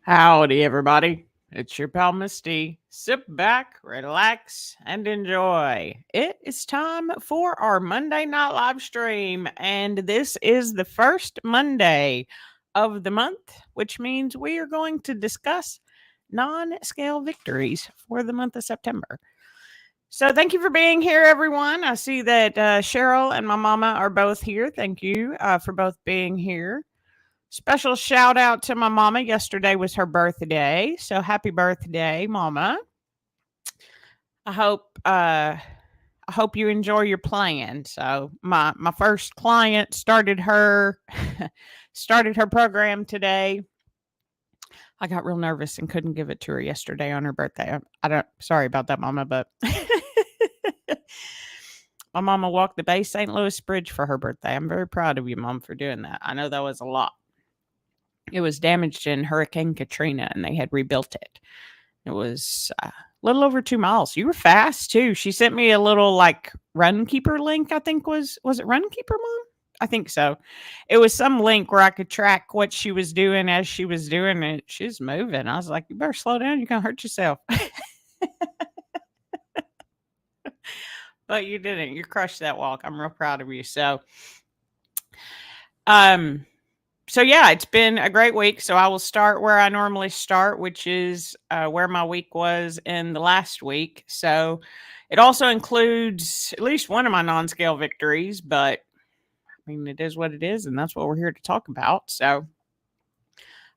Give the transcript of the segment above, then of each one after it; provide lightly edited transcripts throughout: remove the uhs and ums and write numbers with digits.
Howdy, everybody. It's your pal Misty. Sit back, relax, and enjoy. It is time for our Monday night live stream, and this is the first Monday of the month, which means we are going to discuss non scale victories for the month of September. So, thank you for being here, everyone. I see that Cheryl and my mama are both here. Thank you for both being here. Special shout out to my mama. Yesterday was her birthday. So happy birthday, mama. I hope you enjoy your plan. So my first client started her started her program today. I got real nervous and couldn't give it to her yesterday on her birthday. I don't sorry about that, mama, but my mama walked the Bay St. Louis Bridge for her birthday. I'm very proud of you, mom, for doing that. I know that was a lot. It was damaged in Hurricane Katrina, and they had rebuilt it. It was a little over 2 miles. You were fast too. She sent me a little like Runkeeper link. I think was it Runkeeper, mom? I think so. It was some link where I could track what she was doing as she was doing it. She's moving. I was like, you better slow down. You're gonna hurt yourself. But you didn't. You crushed that walk. I'm real proud of you. So yeah, it's been a great week. So I will start where I normally start, which is where my week was in the last week. So it also includes at least one of my non-scale victories, but I mean, it is what it is, and that's what we're here to talk about. So,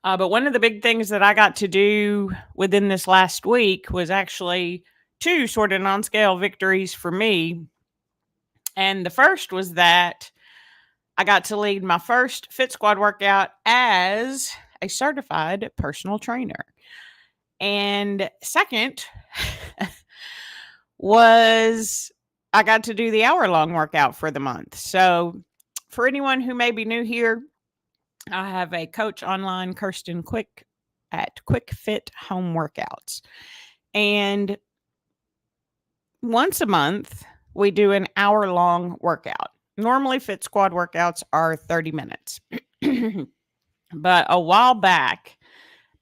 but one of the big things that I got to do within this last week was actually two sort of non-scale victories for me. And the first was that I got to lead my first Fit Squad workout as a certified personal trainer. And second was I got to do the hour-long workout for the month. So for anyone who may be new here, I have a coach online, Kirsten Quick, at Quick Fit Home Workouts. And once a month, we do an hour-long workout. Normally, Fit Squad workouts are 30 minutes. But a while back,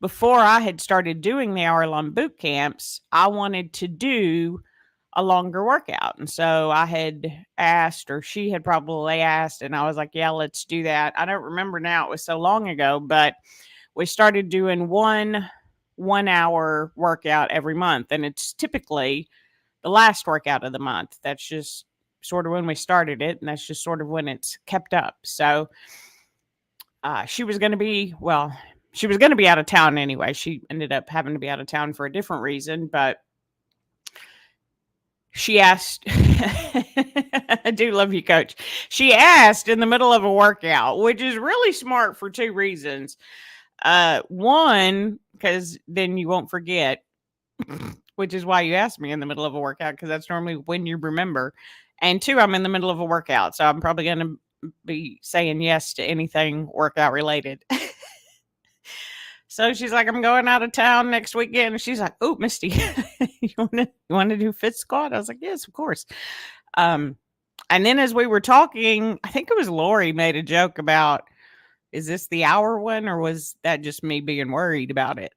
before I had started doing the hour-long boot camps, I wanted to do a longer workout. And so I had asked, or she had probably asked, and I was like, yeah, let's do that. I don't remember now. It was so long ago, but we started doing one hour workout every month. And it's typically the last workout of the month. That's just sort of when we started it, and that's just sort of when it's kept up. So she was going to be out of town anyway. She ended up having to be out of town for a different reason, but she asked, I do love you, coach. She asked in the middle of a workout, which is really smart for two reasons. One, because then you won't forget, which is why you asked me in the middle of a workout, because that's normally when you remember. And two, I'm in the middle of a workout, so I'm probably going to be saying yes to anything workout related. So she's like, I'm going out of town next weekend. And she's like, oh, Misty, you want to do Fit Squad? I was like, yes, of course. And then as we were talking, I think it was Lori made a joke about, is this the hour one, or was that just me being worried about it?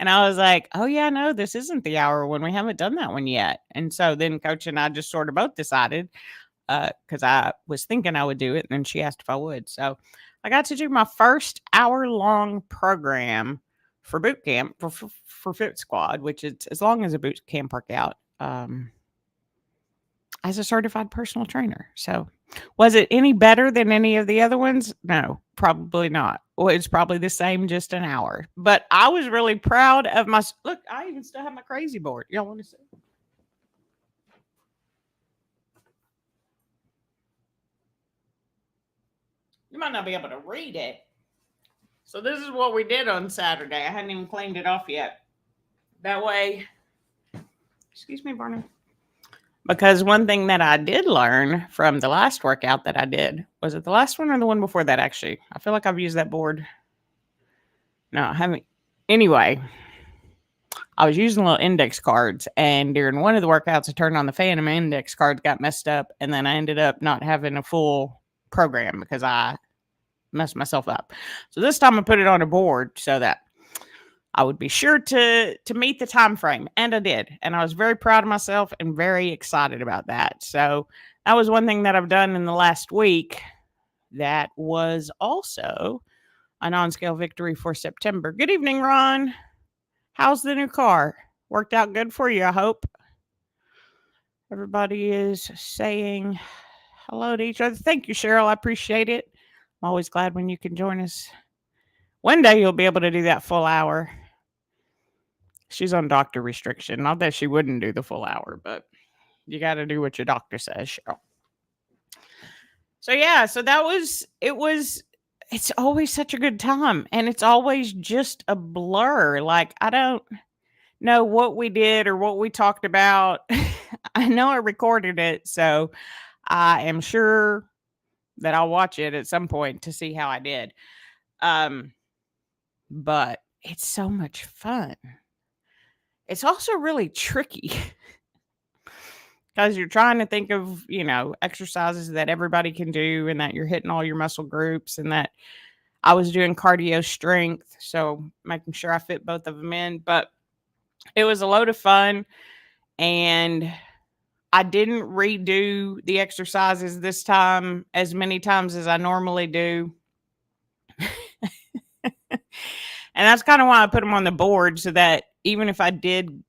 And I was like, oh, yeah, no, this isn't the hour one. We haven't done that one yet. And so then Coach and I just sort of both decided, because I was thinking I would do it. And then she asked if I would. So I got to do my first hour-long program for boot camp for Fit Squad, which is as long as a boot camp workout, as a certified personal trainer. So was it any better than any of the other ones? No, probably not. Well, it's probably the same, just an hour. But I was really proud of my... Look, I even still have my crazy board. Y'all want to see? You might not be able to read it. So this is what we did on Saturday. I hadn't even cleaned it off yet. That way... Excuse me, Barnum. Because one thing that I did learn from the last workout that I did, was it the last one or the one before that, actually? I feel like I've used that board. No, I haven't. Anyway, I was using little index cards, and during one of the workouts, I turned on the fan, and my index cards got messed up, and then I ended up not having a full program because I mess myself up. So this time I put it on a board so that I would be sure to meet the time frame, and I did. And I was very proud of myself and very excited about that. So that was one thing that I've done in the last week that was also a non-scale victory for September. Good evening, Ron. How's the new car? Worked out good for you, I hope. Everybody is saying hello to each other. Thank you, Cheryl. I appreciate it. I'm always glad when you can join us. One day you'll be able to do that full hour. She's on doctor restriction. Not that she wouldn't do the full hour, but you got to do what your doctor says, Cheryl. So yeah, so it's always such a good time, and it's always just a blur. Like, I don't know what we did or what we talked about. I know I recorded it, so I am sure that I'll watch it at some point to see how I did. But it's so much fun. It's also really tricky because you're trying to think of, exercises that everybody can do and that you're hitting all your muscle groups, and that I was doing cardio strength. So making sure I fit both of them in. But it was a load of fun, and I didn't redo the exercises this time as many times as I normally do. And that's kind of why I put them on the board, so that even if I did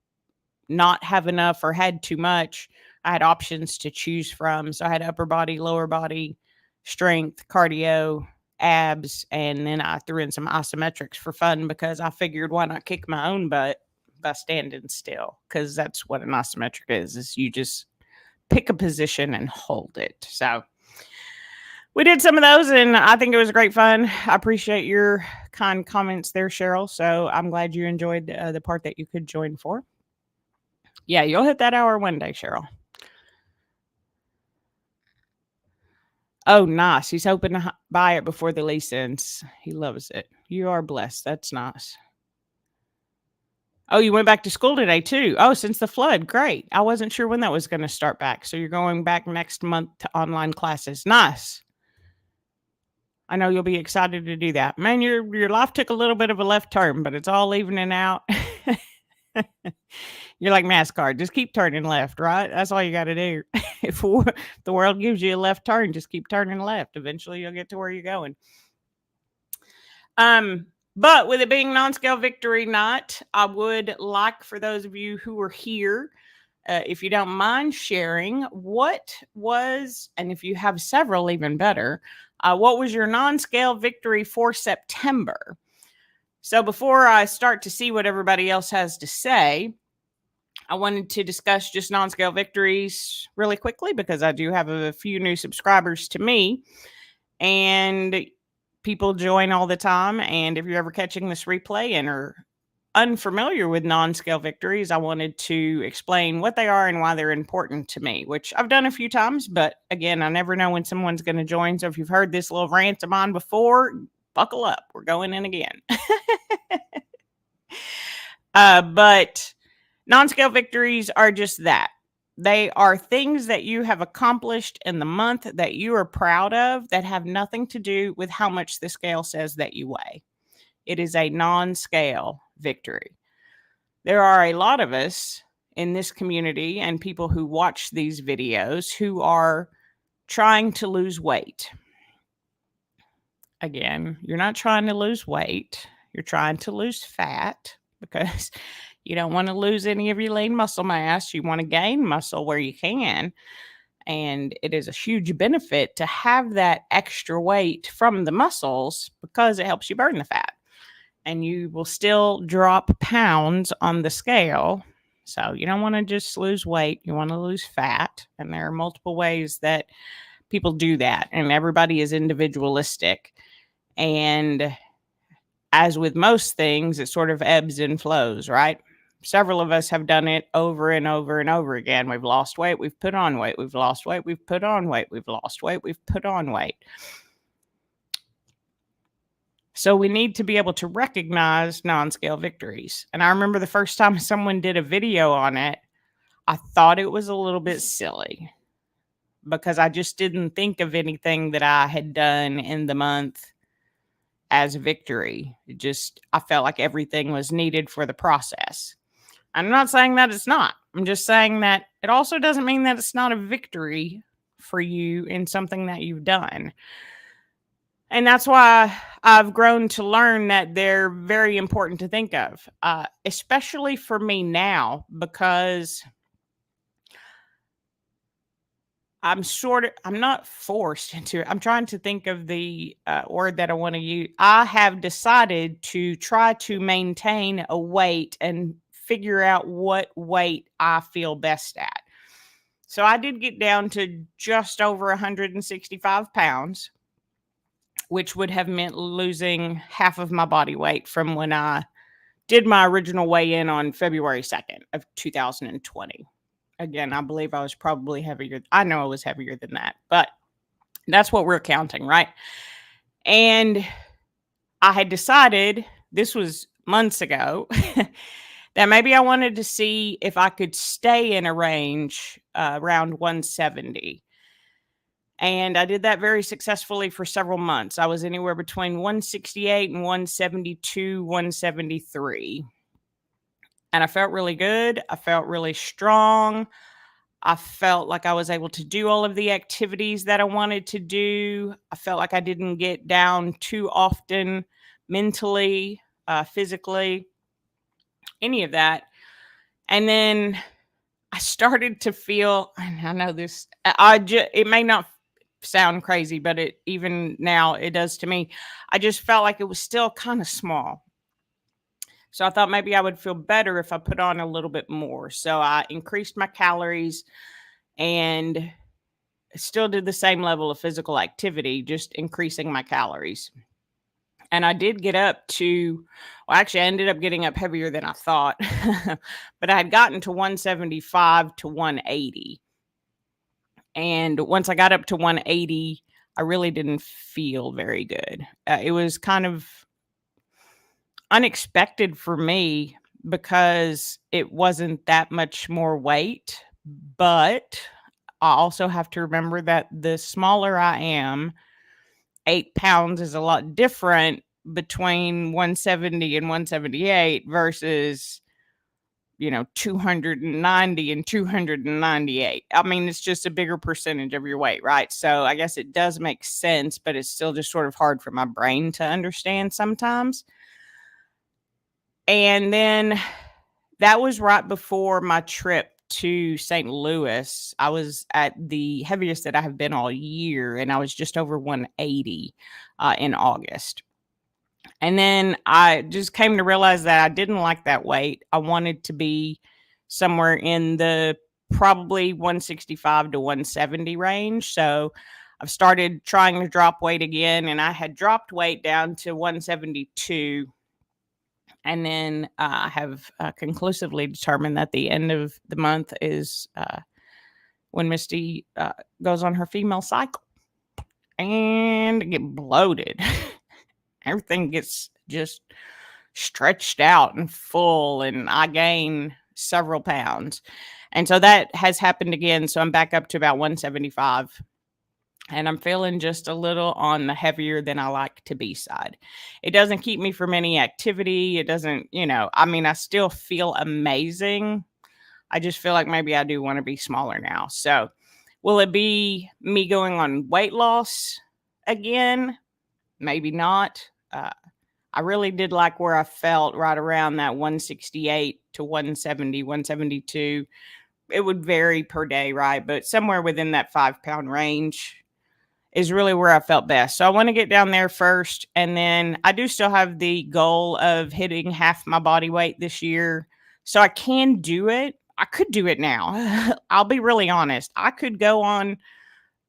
not have enough or had too much, I had options to choose from. So I had upper body, lower body, strength, cardio, abs, and then I threw in some isometrics for fun, because I figured, why not kick my own butt by standing still? Because that's what an isometric is you just pick a position and hold it. So we did some of those, and I think it was great fun. I appreciate your kind comments there, Cheryl. So I'm glad you enjoyed the part that you could join for. Yeah, you'll hit that hour one day, Cheryl. Oh, nice. He's hoping to buy it before the lease ends. He loves it. You are blessed. That's nice. Oh, you went back to school today too. Oh, since the flood. Great. I wasn't sure when that was going to start back. So you're going back next month to online classes. Nice. I know you'll be excited to do that. Man, your life took a little bit of a left turn, but it's all evening out. You're like NASCAR. Just keep turning left, right? That's all you got to do. If the world gives you a left turn, just keep turning left. Eventually, you'll get to where you're going. But with it being non-scale victory night, I would like, for those of you who are here, if you don't mind sharing, what was, and if you have several, even better, what was your non-scale victory for September? So before I start to see what everybody else has to say, I wanted to discuss just non-scale victories really quickly, because I do have a few new subscribers to me, and people join all the time. And if you're ever catching this replay and are unfamiliar with non-scale victories, I wanted to explain what they are and why they're important to me, which I've done a few times. But again, I never know when someone's going to join. So if you've heard this little rant of mine before, buckle up. We're going in again. But non-scale victories are just that. They are things that you have accomplished in the month that you are proud of, that have nothing to do with how much the scale says that you weigh. It is a non-scale victory. There are a lot of us in this community and people who watch these videos who are trying to lose weight. Again, you're not trying to lose weight. You're trying to lose fat, because you don't want to lose any of your lean muscle mass. You want to gain muscle where you can. And it is a huge benefit to have that extra weight from the muscles, because it helps you burn the fat. And you will still drop pounds on the scale. So you don't want to just lose weight. You want to lose fat. And there are multiple ways that people do that. And everybody is individualistic. And as with most things, it sort of ebbs and flows, right? Several of us have done it over and over and over again. We've lost weight, we've put on weight, we've lost weight, we've put on weight, we've lost weight, we've put on weight. So we need to be able to recognize non-scale victories. And I remember the first time someone did a video on it, I thought it was a little bit silly, because I just didn't think of anything that I had done in the month as a victory. I felt like everything was needed for the process. I'm not saying that it's not. I'm just saying that it also doesn't mean that it's not a victory for you in something that you've done. And that's why I've grown to learn that they're very important to think of, especially for me now, because I'm not forced into it. I'm trying to think of the word that I want to use. I have decided to try to maintain a weight and figure out what weight I feel best at. So I did get down to just over 165 pounds, which would have meant losing half of my body weight from when I did my original weigh in on February 2nd of 2020. Again, I believe I was probably heavier. I know I was heavier than that, but that's what we're counting, right? And I had decided, this was months ago, that maybe I wanted to see if I could stay in a range around 170. And I did that very successfully for several months. I was anywhere between 168 and 172, 173. And I felt really good. I felt really strong. I felt like I was able to do all of the activities that I wanted to do. I felt like I didn't get down too often mentally, physically, any of that. And then I started to feel, and I know this, it may not sound crazy, but even now it does to me. I just felt like it was still kind of small. So I thought maybe I would feel better if I put on a little bit more. So I increased my calories and still did the same level of physical activity, just increasing my calories. And I did get up to, well, actually, I ended up getting up heavier than I thought, but I had gotten to 175 to 180. And once I got up to 180, I really didn't feel very good. It was kind of unexpected for me because it wasn't that much more weight, but I also have to remember that the smaller I am, 8 pounds is a lot different between 170 and 178 versus 290 and 298. I mean, it's just a bigger percentage of your weight, right? So I guess it does make sense, but it's still just sort of hard for my brain to understand sometimes. And then that was right before my trip to St. Louis. I was at the heaviest that I have been all year, and I was just over 180 in August. And then I just came to realize that I didn't like that weight. I wanted to be somewhere in the probably 165 to 170 range. So I've started trying to drop weight again, and I had dropped weight down to 172. And then I have conclusively determined that the end of the month is when Misty goes on her female cycle and get bloated. Everything gets just stretched out and full, and I gain several pounds. And so that has happened again. So I'm back up to about 175. And I'm feeling just a little on the heavier than I like to be side. It doesn't keep me from any activity. It doesn't, I still feel amazing. I just feel like maybe I do want to be smaller now. So will it be me going on weight loss again? Maybe not. I really did like where I felt right around that 168 to 170, 172. It would vary per day, right? But somewhere within that 5-pound range is really where I felt best. So I want to get down there first. And then I do still have the goal of hitting half my body weight this year. So I can do it. I could do it now. I'll be really honest. I could go on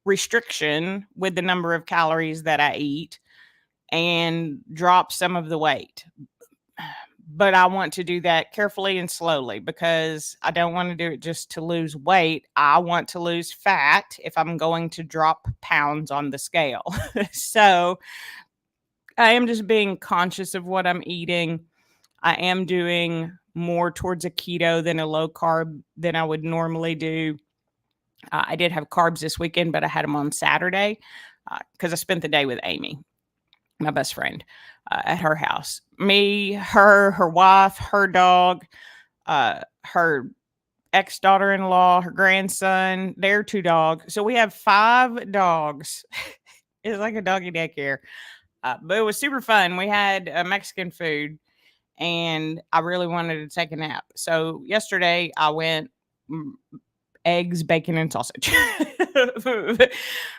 restriction with the number of calories that I eat and drop some of the weight. But I want to do that carefully and slowly because I don't want to do it just to lose weight. I want to lose fat if I'm going to drop pounds on the scale. So I am just being conscious of what I'm eating. I am doing more towards a keto than a low carb than I would normally do. I did have carbs this weekend, but I had them on Saturday because I spent the day with Amy. my best friend, at her house. Me, her wife, her dog, her ex-daughter-in-law, her grandson, their 2 dogs. So we have 5 dogs. It's like a doggy daycare. But it was super fun. We had Mexican food and I really wanted to take a nap. So yesterday I went eggs, bacon, and sausage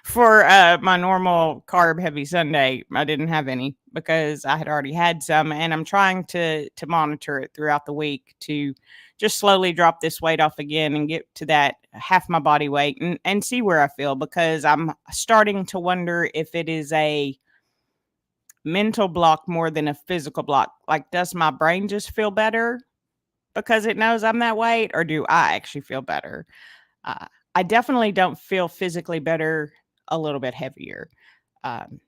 for my normal carb heavy Sunday. I didn't have any because I had already had some, and I'm trying to monitor it throughout the week to just slowly drop this weight off again and get to that half my body weight and see where I feel, because I'm starting to wonder if it is a mental block more than a physical block. Like, does my brain just feel better because it knows I'm that weight, or do I actually feel better? Uh, I definitely don't feel physically better, a little bit heavier. Um,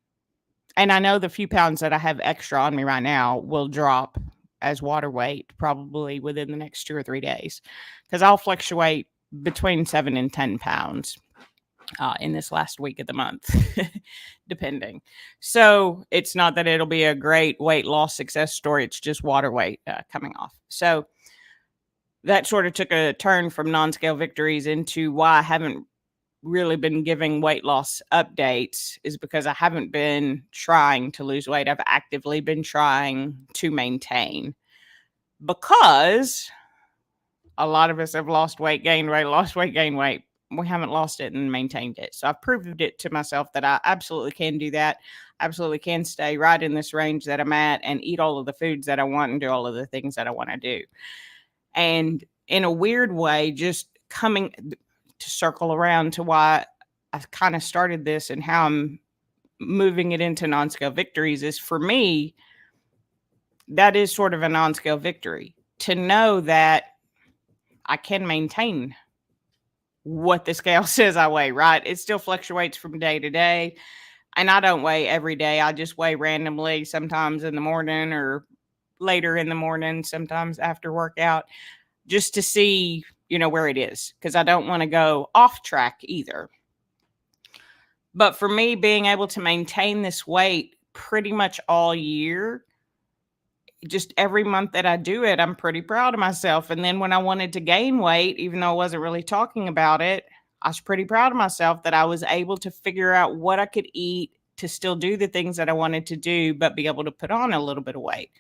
and I know the few pounds that I have extra on me right now will drop as water weight probably within the next 2 or 3 days, because I'll fluctuate between 7 and 10 pounds in this last week of the month, depending. So it's not that it'll be a great weight loss success story. It's just water weight coming off. So that sort of took a turn from non-scale victories into why I haven't really been giving weight loss updates, is because I haven't been trying to lose weight. I've actively been trying to maintain, because a lot of us have lost weight, gained weight, lost weight, gained weight. We haven't lost it and maintained it. So I've proved it to myself that I absolutely can do that. Absolutely can stay right in this range that I'm at and eat all of the foods that I want and do all of the things that I want to do. And in a weird way, just coming to circle around to why I kind of started this and how I'm moving it into non-scale victories, is for me, that is sort of a non-scale victory to know that I can maintain what the scale says I weigh, right? It still fluctuates from day to day. And I don't weigh every day. I just weigh randomly, sometimes in the morning or later in the morning, sometimes after workout, just to see, where it is, because I don't want to go off track either. But for me, being able to maintain this weight pretty much all year, just every month that I do it, I'm pretty proud of myself. And then when I wanted to gain weight, even though I wasn't really talking about it, I was pretty proud of myself that I was able to figure out what I could eat to still do the things that I wanted to do, but be able to put on a little bit of weight.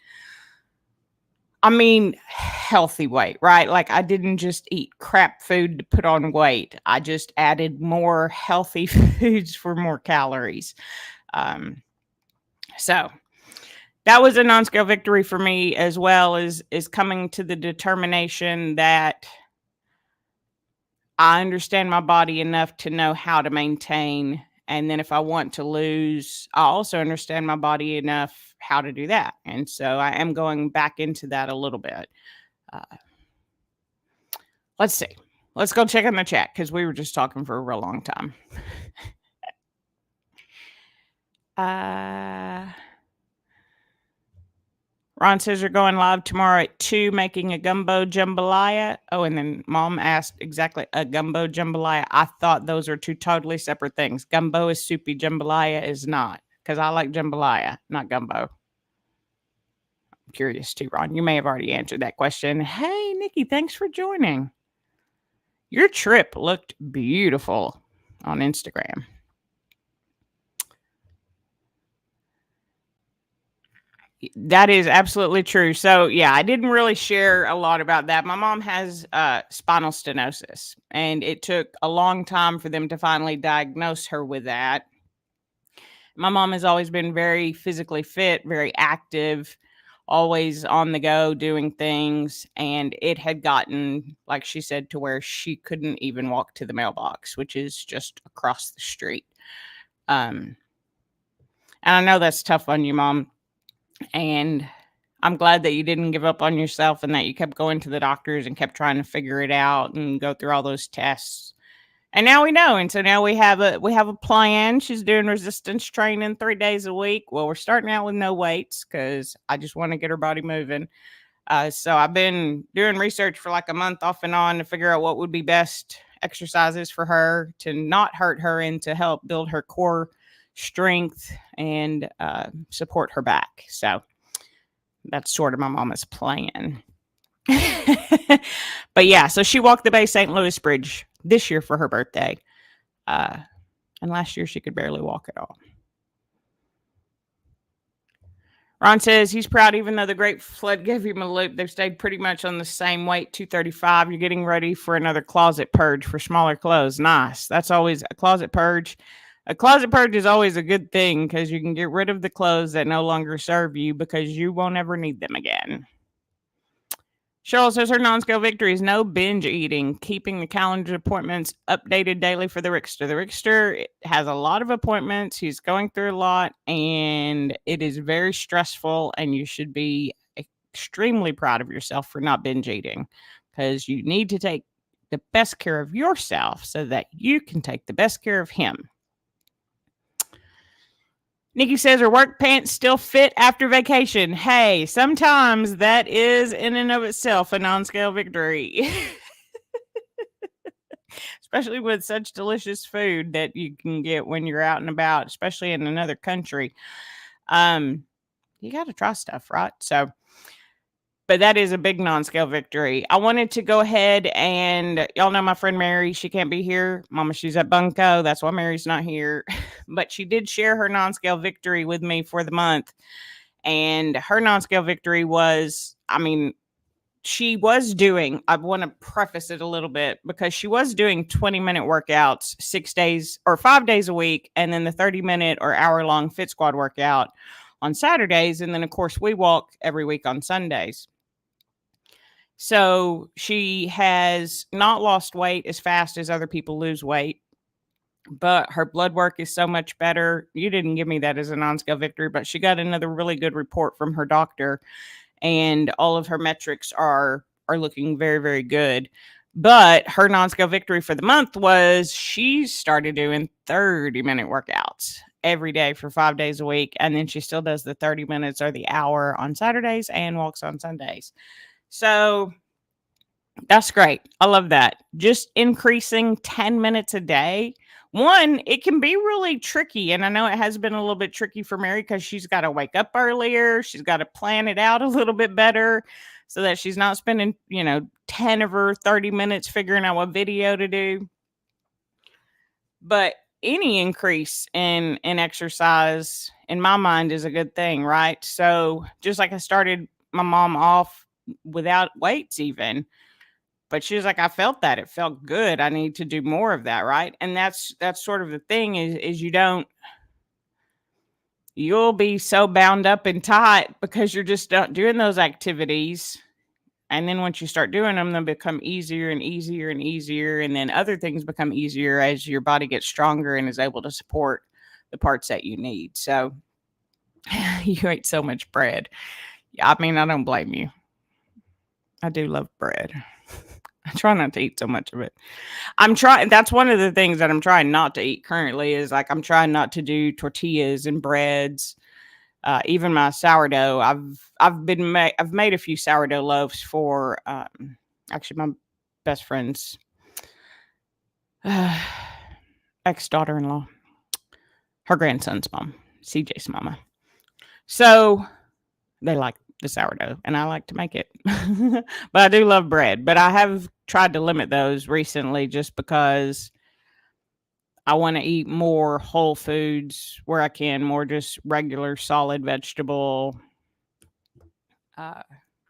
I mean, healthy weight, right? Like, I didn't just eat crap food to put on weight. I just added more healthy foods for more calories. So that was a non-scale victory for me, as well as is coming to the determination that I understand my body enough to know how to maintain. And then if I want to lose, I also understand my body enough how to do that. And so I am going back into that a little bit. Uh, let's see. Let's go check on the chat, because we were just talking for a real long time. Ron says you're going live tomorrow at 2 making a gumbo jambalaya. Oh, and then Mom asked exactly, a gumbo jambalaya. I thought those are 2 totally separate things. Gumbo is soupy, jambalaya is not, because I like jambalaya, not gumbo. I'm curious too, Ron. You may have already answered that question. Hey, Nikki, thanks for joining. Your trip looked beautiful on Instagram. That is absolutely true. So, yeah, I didn't really share a lot about that. My mom has spinal stenosis, and it took a long time for them to finally diagnose her with that. My mom has always been very physically fit, very active, always on the go doing things. And it had gotten, like she said, to where she couldn't even walk to the mailbox, which is just across the street. And I know that's tough on you, Mom. And I'm glad that you didn't give up on yourself and that you kept going to the doctors and kept trying to figure it out and go through all those tests. And now we know. And so now we have a plan. She's doing resistance training 3 days a week. Well, we're starting out with no weights because I just want to get her body moving. So I've been doing research for like a month off and on to figure out what would be best exercises for her to not hurt her and to help build her core strength and support her back. So that's sort of my mama's plan. But yeah, so she walked the Bay St. Louis Bridge this year for her birthday. And last year she could barely walk at all. Ron says he's proud even though the Great Flood gave him a loop. They've stayed pretty much on the same weight, 235. You're getting ready for another closet purge for smaller clothes. Nice. That's always a closet purge. A closet purge is always a good thing because you can get rid of the clothes that no longer serve you because you won't ever need them again. Cheryl says her non-scale victory is no binge eating, keeping the calendar appointments updated daily for the Rickster. The Rickster has a lot of appointments. He's going through a lot, and it is very stressful, and you should be extremely proud of yourself for not binge eating because you need to take the best care of yourself so that you can take the best care of him. Nikki says her work pants still fit after vacation. Hey, sometimes that is in and of itself a non-scale victory. Especially with such delicious food that you can get when you're out and about, especially in another country. You got to try stuff, right? So, but that is a big non-scale victory. I wanted to go ahead and y'all know my friend Mary. She can't be here. Mama, she's at Bunko. That's why Mary's not here. But she did share her non-scale victory with me for the month. And her non-scale victory was, she was doing, I want to preface it a little bit because she was doing 20-minute workouts 6 days or 5 days a week. And then the 30-minute or hour-long Fit Squad workout on Saturdays. And then, of course, we walk every week on Sundays. So she has not lost weight as fast as other people lose weight, but her blood work is so much better. You didn't give me that as a non-scale victory, but she got another really good report from her doctor, and all of her metrics are looking very, very good. But her non-scale victory for the month was she started doing 30-minute workouts every day for 5 days a week, and then she still does the 30 minutes or the hour on Saturdays and walks on Sundays. So that's great. I love that. Just increasing 10 minutes a day. One, it can be really tricky. And I know it has been a little bit tricky for Mary because she's got to wake up earlier. She's got to plan it out a little bit better so that she's not spending, 10 of her 30 minutes figuring out what video to do. But any increase in exercise, in my mind, is a good thing, right? So just like I started my mom off without weights even, but she was like, I felt that. It felt good. I need to do more of that, right? And that's sort of the thing is you'll be so bound up and tight because you're just not doing those activities. And then once you start doing them, they'll become easier and easier and easier. And then other things become easier as your body gets stronger and is able to support the parts that you need. So you ate so much bread. I don't blame you. I do love bread. I try not to eat so much of it. That's one of the things that I'm trying not to eat currently is like, I'm trying not to do tortillas and breads. Even my sourdough, I've made a few sourdough loaves for, actually my best friend's, ex-daughter-in-law, her grandson's mom, CJ's mama. So they like the sourdough and I like to make it, but I do love bread, but I have tried to limit those recently just because I want to eat more whole foods where I can, more just regular solid vegetable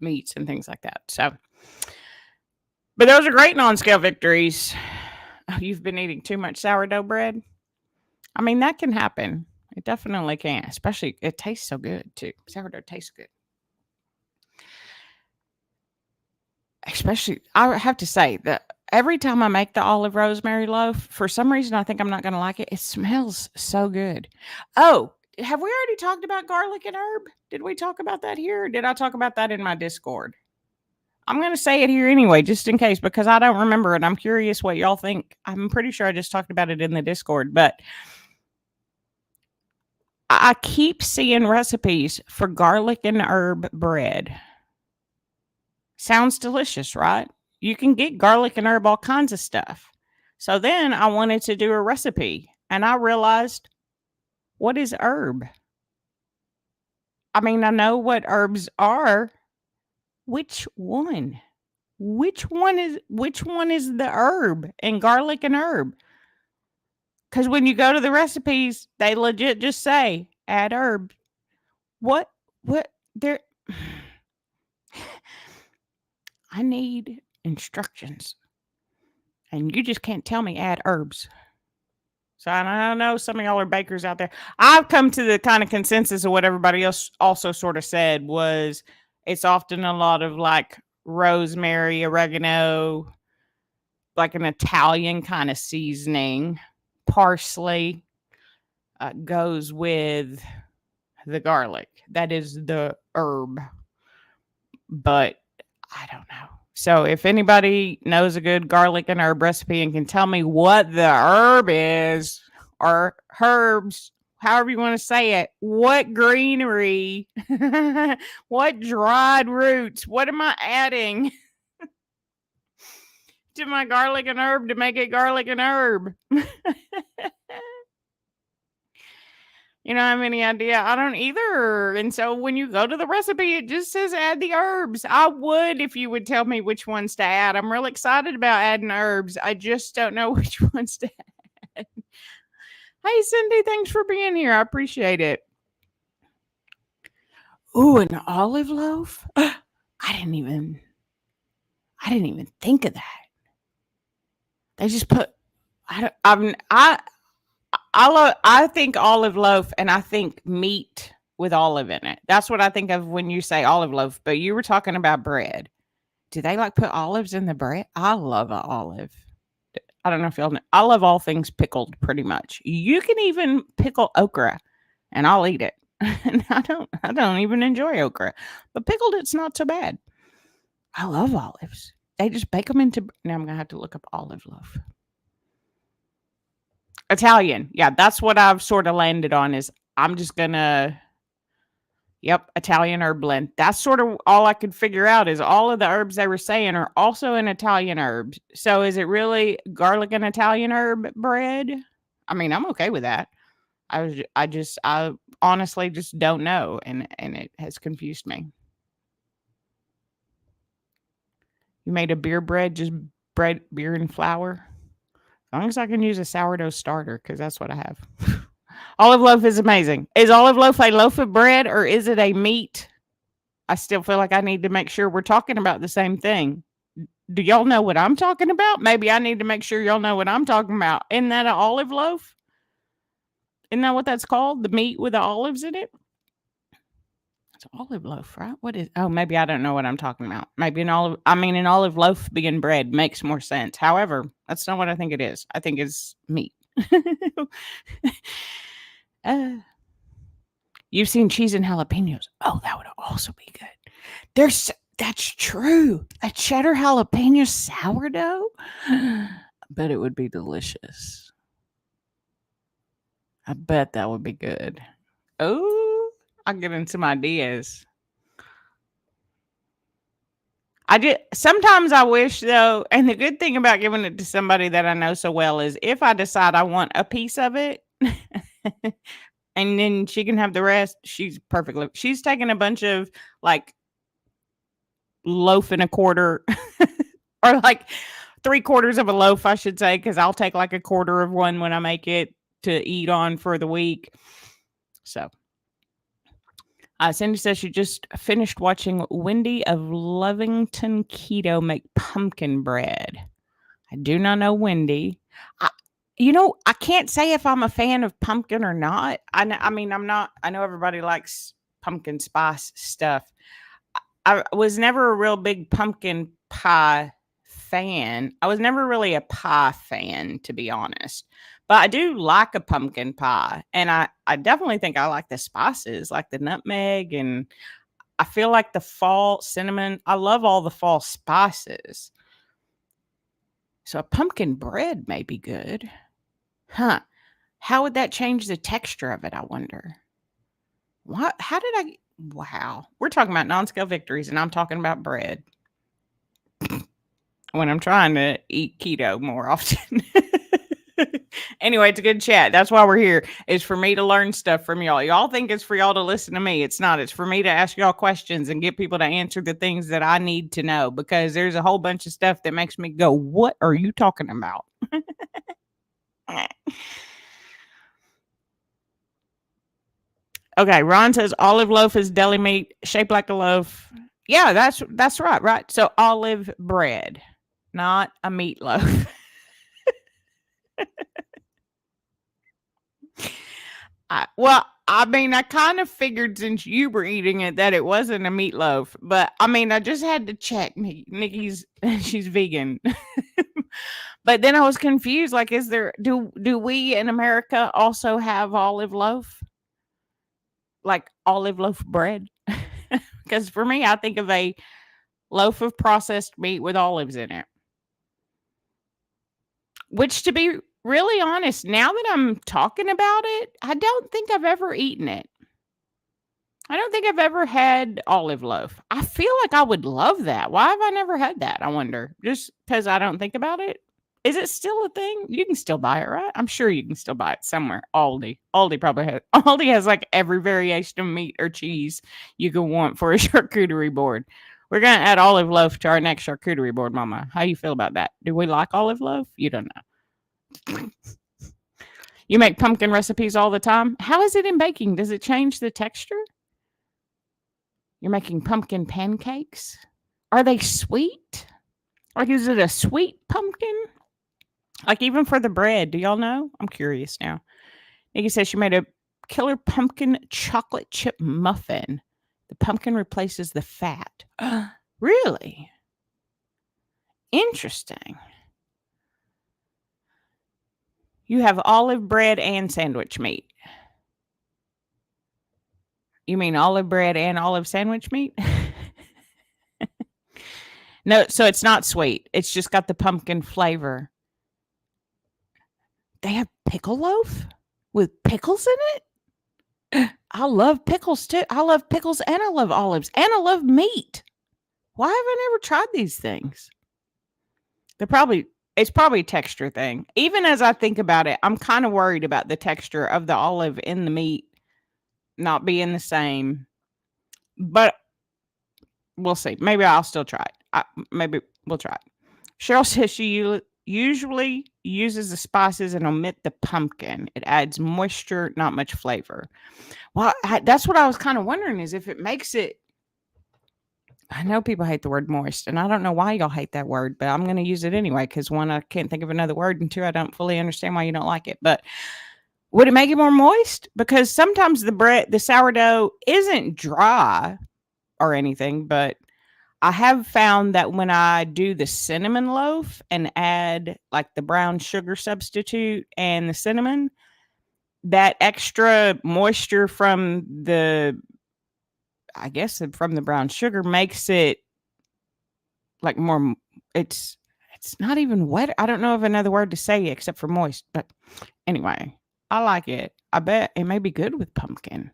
meats and things like that. So, but those are great non-scale victories. Oh, you've been eating too much sourdough bread. That can happen. It definitely can, especially it tastes so good too. Sourdough tastes good. Especially, I have to say that every time I make the olive rosemary loaf, for some reason, I think I'm not going to like it. It smells so good. Oh, have we already talked about garlic and herb? Did we talk about that here? Or did I talk about that in my Discord? I'm going to say it here anyway, just in case, because I don't remember it. I'm curious what y'all think. I'm pretty sure I just talked about it in the Discord, but I keep seeing recipes for garlic and herb bread. Sounds delicious, right? You can get garlic and herb, all kinds of stuff. So then I wanted to do a recipe and I realized What is herb? I mean, I know what herbs are. Which one? Which one is the herb and garlic and herb? Because when you go to the recipes, they legit just say add herbs. What? What? There. I need instructions, and you just can't tell me add herbs. So I know some of y'all are bakers out there. I've come to the kind of consensus of what everybody else also sort of said was it's often a lot of like rosemary, oregano, like an Italian kind of seasoning, parsley goes with the garlic. That is the herb, but I don't know. So if anybody knows a good garlic and herb recipe and can tell me what the herb is or herbs, however you want to say it, what greenery, what dried roots, what am I adding to my garlic and herb to make it garlic and herb? You don't have any idea? I don't either. And so when you go to the recipe, it just says add the herbs. I would if you would tell me which ones to add. I'm real excited about adding herbs. I just don't know which ones to add. Hey, Cindy, thanks for being here. I appreciate it. Ooh, an olive loaf? I didn't even think of that. They just put I think olive loaf and I think meat with olive in it. That's what I think of when you say olive loaf, but you were talking about bread. Do they like put olives in the bread? I love an olive. I don't know if y'all know. I love all things pickled pretty much. You can even pickle okra and I'll eat it. And I don't even enjoy okra. But pickled it's not so bad. I love olives. They just bake them into now I'm gonna have to look up olive loaf. Italian. Yeah, that's what I've sort of landed on is I'm just gonna yep, Italian herb blend. That's sort of all I could figure out is all of the herbs they were saying are also an Italian herb. So is it really garlic and Italian herb bread? I mean, I'm okay with that. I honestly just don't know and it has confused me. You made a beer bread, just bread, beer and flour. As long as I can use a sourdough starter, because that's what I have. Olive loaf is amazing. Is olive loaf a loaf of bread or is it a meat? I still feel like I need to make sure we're talking about the same thing. Do y'all know what I'm talking about? Maybe I need to make sure y'all know what I'm talking about. Isn't that an olive loaf? Isn't that what that's called? The meat with the olives in it? It's olive loaf, right? What is oh maybe I don't know what I'm talking about. Maybe an olive loaf being bread makes more sense. However, that's not what I think it is. I think it's meat. uh, you've seen cheese and jalapenos. Oh, that would also be good. That's true. A cheddar jalapeno sourdough? I bet it would be delicious. I bet that would be good. Oh, I'll get into some ideas. Sometimes I wish though, and the good thing about giving it to somebody that I know so well is if I decide I want a piece of it and then she can have the rest, she's perfectly she's taking a bunch of like loaf and a quarter or like 3/4 of a loaf, I should say, because I'll take like a quarter of one when I make it to eat on for the week. So Cindy says she just finished watching Wendy of Lovington Keto make pumpkin bread. I do not know Wendy. I, I can't say if I'm a fan of pumpkin or not. I mean, I'm not. I know everybody likes pumpkin spice stuff. I was never a real big pumpkin pie fan. I was never really a pie fan, to be honest. But I do like a pumpkin pie. And I definitely think I like the spices, like the nutmeg. And I feel like the fall cinnamon. I love all the fall spices. So a pumpkin bread may be good. Huh. How would that change the texture of it, I wonder? What? How did I? Wow. We're talking about non-scale victories, and I'm talking about bread when I'm trying to eat keto more often. Anyway, it's a good chat. That's why we're here, is for me to learn stuff from y'all. Y'all think it's for y'all to listen to me. It's not. It's for me to ask y'all questions and get people to answer the things that I need to know, because there's a whole bunch of stuff that makes me go, what are you talking about? Okay, Ron says olive loaf is deli meat shaped like a loaf. Yeah, that's right, right. So olive bread, not a meatloaf. I mean, I kind of figured since you were eating it that it wasn't a meatloaf, but I mean, I just had to check. Nikki's she's vegan, but then I was confused. Like, is there do we in America also have olive loaf, like olive loaf bread? Because for me, I think of a loaf of processed meat with olives in it. Which, to be really honest, now that I'm talking about it, I don't think I've ever eaten it. I don't think I've ever had olive loaf. I feel like I would love that. Why have I never had that? I wonder. Just because I don't think about it? Is it still a thing? You can still buy it, right? I'm sure you can still buy it somewhere. Aldi. Aldi probably has. Aldi has like every variation of meat or cheese you can want for a charcuterie board. We're gonna add olive loaf to our next charcuterie board, Mama. How you feel about that? Do we like olive loaf? You don't know. You make pumpkin recipes all the time. How is it in baking? Does it change the texture? You're making pumpkin pancakes? Are they sweet? Like, is it a sweet pumpkin? Like, even for the bread, do y'all know? I'm curious now. Nikki says she made a killer pumpkin chocolate chip muffin. The pumpkin replaces the fat. Really? Interesting. You have olive bread and sandwich meat. You mean olive bread and olive sandwich meat? No, so it's not sweet. It's just got the pumpkin flavor. They have pickle loaf with pickles in it? I love pickles too. I love pickles and I love olives and I love meat. Why have I never tried these things? It's probably a texture thing. Even as I think about it, I'm kind of worried about the texture of the olive in the meat not being the same. But we'll see. Maybe I'll still try it. Maybe we'll try it. Cheryl says she usually uses the spices and omit the pumpkin. It adds moisture, not much flavor. Well, that's what I was kind of wondering, is if it makes it. I know people hate the word moist, and I don't know why y'all hate that word, but I'm going to use it anyway because one, I can't think of another word, and two, I don't fully understand why you don't like it. But would it make it more moist? Because sometimes the sourdough isn't dry or anything, but I have found that when I do the cinnamon loaf and add like the brown sugar substitute and the cinnamon, that extra moisture from from the brown sugar makes it like more, it's not even wet. I don't know of another word to say except for moist, but anyway, I like it. I bet it may be good with pumpkin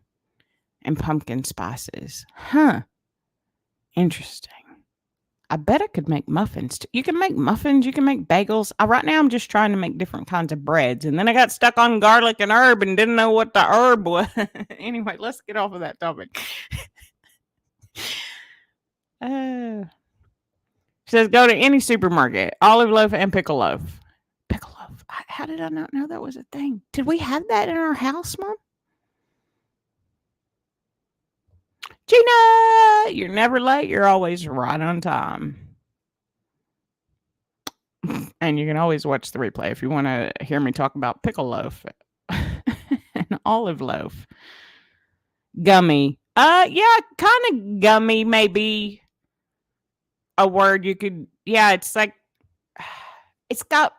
and pumpkin spices. Huh. Interesting. I bet I could make muffins. You can make muffins. You can make bagels. Right now, I'm just trying to make different kinds of breads. And then I got stuck on garlic and herb and didn't know what the herb was. Anyway, let's get off of that topic. Says go to any supermarket. Olive loaf and pickle loaf. Pickle loaf. How did I not know that was a thing? Did we have that in our house, Mom? Gina, you're never late. You're always right on time. And you can always watch the replay if you want to hear me talk about pickle loaf and olive loaf. Gummy. Yeah, kind of gummy, maybe a word you could. Yeah, it's like it's got.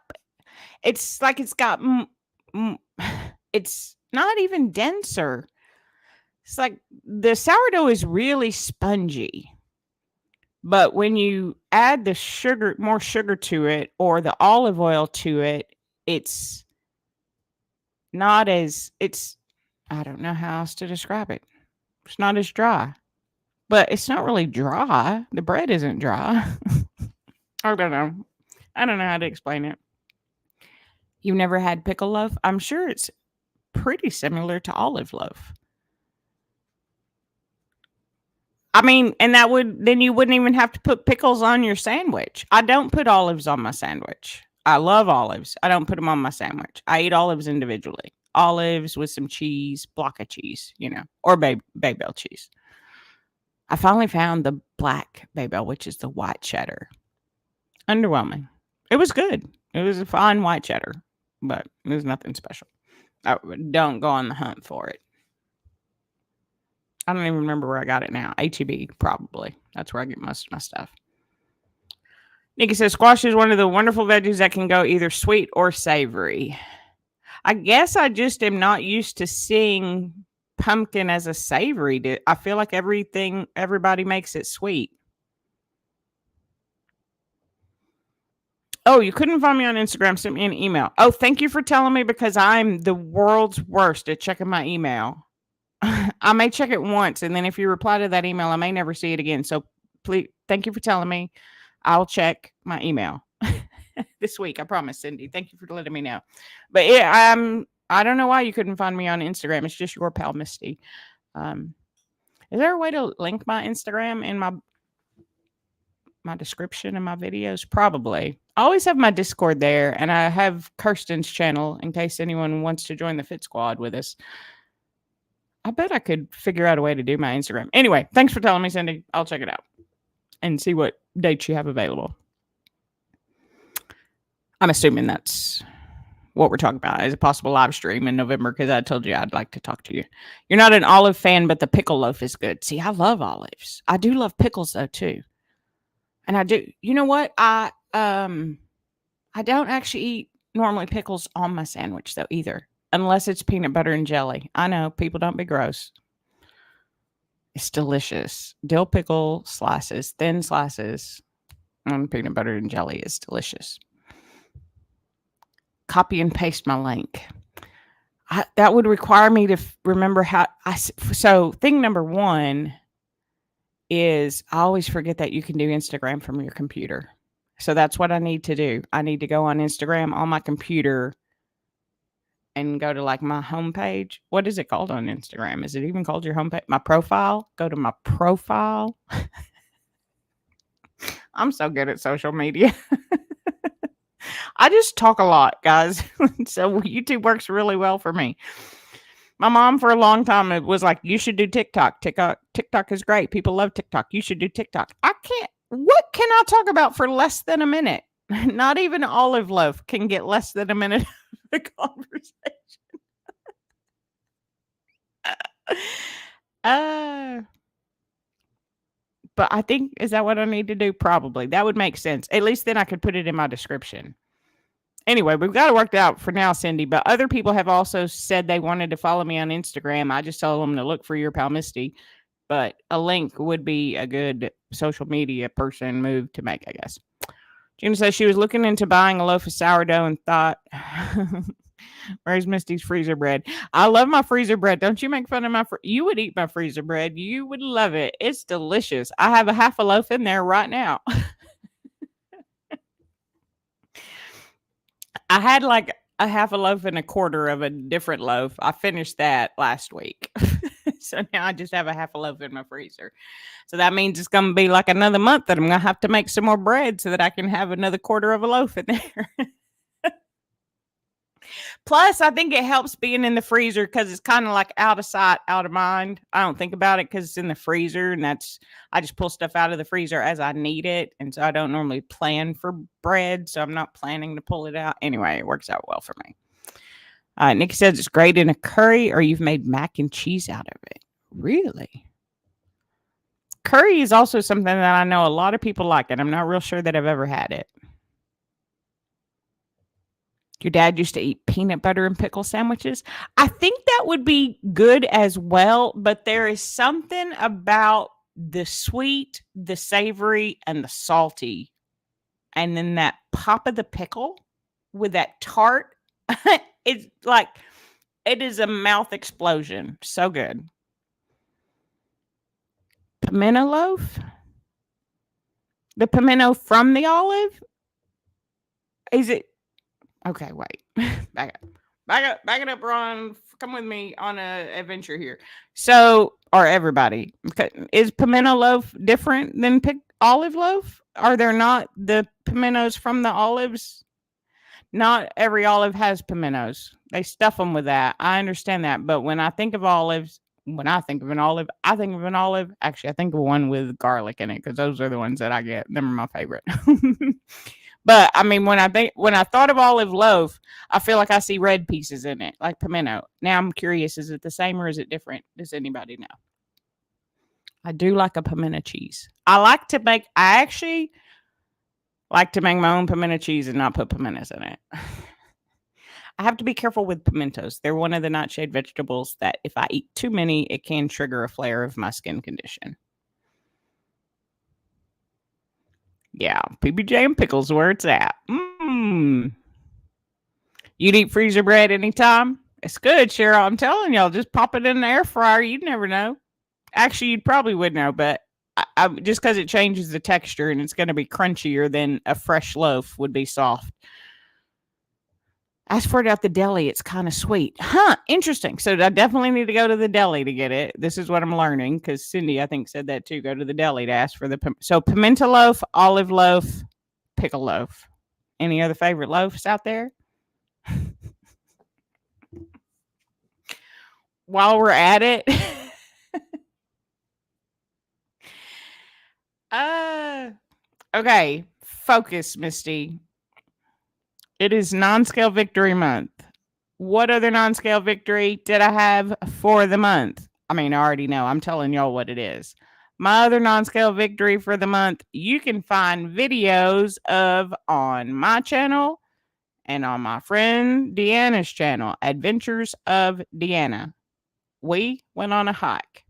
It's like it's got. It's not even denser. It's like the sourdough is really spongy. But when you add the sugar, more sugar to it, or the olive oil to it, it's not as, I don't know how else to describe it. It's not as dry, but it's not really dry. The bread isn't dry. I don't know. I don't know how to explain it. You've never had pickle loaf? I'm sure it's pretty similar to olive loaf. I mean, and that would then you wouldn't even have to put pickles on your sandwich. I don't put olives on my sandwich. I love olives. I don't put them on my sandwich. I eat olives individually. Olives with some cheese, block of cheese, or Babel cheese. I finally found the black Babel, which is the white cheddar. Underwhelming. It was good. It was a fine white cheddar, but it was nothing special. I don't go on the hunt for it. I don't even remember where I got it now. HEB, probably. That's where I get most of my stuff. Nikki says squash is one of the wonderful veggies that can go either sweet or savory. I guess I just am not used to seeing pumpkin as a savory dish. I feel like everybody makes it sweet. Oh, you couldn't find me on Instagram. Send me an email. Oh, thank you for telling me because I'm the world's worst at checking my email. I may check it once, and then if you reply to that email, I may never see it again. So please, thank you for telling me. I'll check my email this week. I promise, Cindy. Thank you for letting me know. But yeah, I don't know why you couldn't find me on Instagram. It's just your pal Misty. Is there a way to link my Instagram in my description and my videos? Probably. I always have my Discord there, and I have Kirsten's channel in case anyone wants to join the Fit Squad with us. I bet I could figure out a way to do my Instagram. Anyway, thanks for telling me, Cindy. I'll check it out and see what dates you have available. I'm assuming that's what we're talking about as a possible live stream in November because I told you I'd like to talk to you. You're not an olive fan, but the pickle loaf is good. See, I love olives. I do love pickles though too. And I do. You know what? I don't actually eat normally pickles on my sandwich though either. Unless it's peanut butter and jelly. I know, people don't be gross. It's delicious. Dill pickle slices, thin slices on peanut butter and jelly is delicious. Copy and paste my link. That would require me to remember how so thing number 1 is I always forget that you can do Instagram from your computer. So that's what I need to do. I need to go on Instagram on my computer and go to like my homepage. What is it called on Instagram? Is it even called your homepage? My profile? Go to my profile. I'm so good at social media. I just talk a lot, guys. So YouTube works really well for me. My mom for a long time it was like, you should do TikTok. TikTok is great. People love TikTok. You should do TikTok. I can't. What can I talk about for less than a minute? Not even olive loaf can get less than a minute of a conversation. But I think, is that what I need to do? Probably. That would make sense. At least then I could put it in my description. Anyway, we've got it worked out for now, Cindy. But other people have also said they wanted to follow me on Instagram. I just told them to look for your pal Misty. But a link would be a good social media person move to make, I guess. Gina says she was looking into buying a loaf of sourdough and thought, where's Misty's freezer bread? I love my freezer bread. Don't you make fun of my you would eat my freezer bread. You would love it. It's delicious. I have a half a loaf in there right now. I had like a half a loaf and a quarter of a different loaf. I finished that last week. So now I just have a half a loaf in my freezer. So that means it's going to be like another month that I'm going to have to make some more bread so that I can have another quarter of a loaf in there. Plus, I think it helps being in the freezer because it's kind of like out of sight, out of mind. I don't think about it because it's in the freezer, and I just pull stuff out of the freezer as I need it, and so I don't normally plan for bread, so I'm not planning to pull it out. Anyway, it works out well for me. Nikki says it's great in a curry, or you've made mac and cheese out of it. Really? Curry is also something that I know a lot of people like, and I'm not real sure that I've ever had it. Your dad used to eat peanut butter and pickle sandwiches. I think that would be good as well, but there is something about the sweet, the savory, and the salty, and then that pop of the pickle with that tart. It's like, it is a mouth explosion. So good. Pimento loaf? The pimento from the olive? Is it? Okay, wait. Back up. Back it up, Ron. Come with me on a adventure here. So, or everybody, is pimento loaf different than olive loaf? Are there not the pimentos from the olives? Not every olive has pimentos. They stuff them with that. I understand that, but when I think of olives, when I think of an olive, I think of an olive. Actually, I think of one with garlic in it because those are the ones that I get. Them are my favorite. But I mean, when I thought of olive loaf, I feel like I see red pieces in it, like pimento. Now I'm curious: is it the same or is it different? Does anybody know? I do like a pimento cheese. I actually like to make my own pimento cheese and not put pimentos in it. I have to be careful with pimentos. They're one of the nightshade vegetables that if I eat too many, it can trigger a flare of my skin condition. Yeah, PBJ and pickles where it's at. You'd eat freezer bread anytime? It's good, Cheryl. I'm telling y'all, just pop it in the air fryer. You'd never know. Actually, you probably would know, but just because it changes the texture and it's going to be crunchier than a fresh loaf would be soft. As for it at the deli, it's kind of sweet. Huh, interesting. So I definitely need to go to the deli to get it. This is what I'm learning because Cindy, I think, said that too. Go to the deli to ask for so pimento loaf, olive loaf, pickle loaf. Any other favorite loaves out there? While we're at it, okay, focus, Misty. It is non-scale victory month. What other non-scale victory did I have for the month? I mean, I already know. I'm telling y'all what it is. My other non-scale victory for the month, you can find videos of on my channel and on my friend Deanna's channel, Adventures of Deanna. We went on a hike.